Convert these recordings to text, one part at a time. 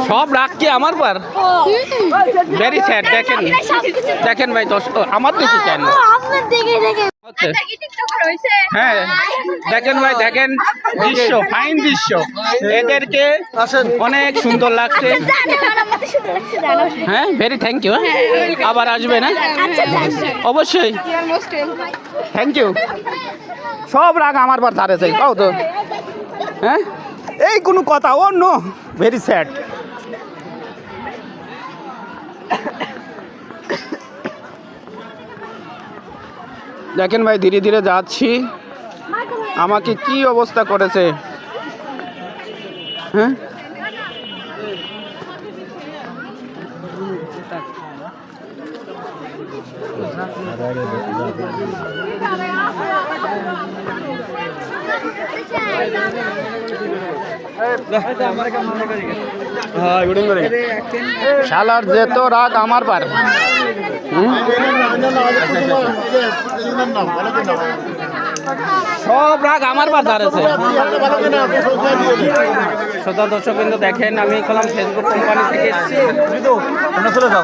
সব রাগ কি আমার পার ভেরি স্যাড। দেখেন দেখেন ভাই আমার দিকে কেন হ্যাঁ দেখেন ভাই দেখেন দৃশ্য ফাইন দৃশ্য এদেরকে অনেক সুন্দর লাগছে। হ্যাঁ ভেরি থ্যাংক ইউ। আবার আসবে না অবশ্যই থ্যাংক ইউ। সব রাগ আমার পর ধারেছে কাও তো হ্যাঁ এই কোনো কথা ও নো ভেরি স্যাড। দেখেন ভাই ধীরে ধীরে যাচ্ছি আমাকে কি অবস্থা করেছে হ্যাঁ শালার যেত রাগ আমার পার সব রাগ আমার পার ধারেছে। শ্রোতা দর্শক কিন্তু দেখেন আমি কলাম ফেসবুক কোম্পানি থেকে এসেছি। চলে যাও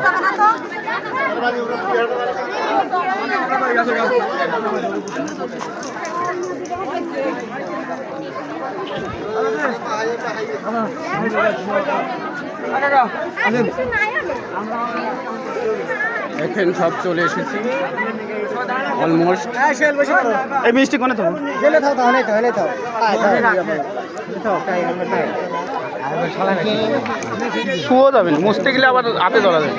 দেখেন সব চলে এসেছি অলমোস্ট। এই মিষ্টি কোনে তো শুয়ে যাবেন মুছতে গেলে আবার হাতে ধরা যাবে।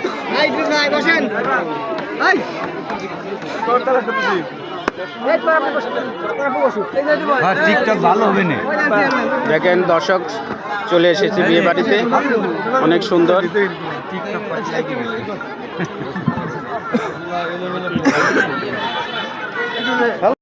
ভালো হবে না। দেখেন দর্শক চলে এসেছে বিয়ে বাড়িতে অনেক সুন্দর।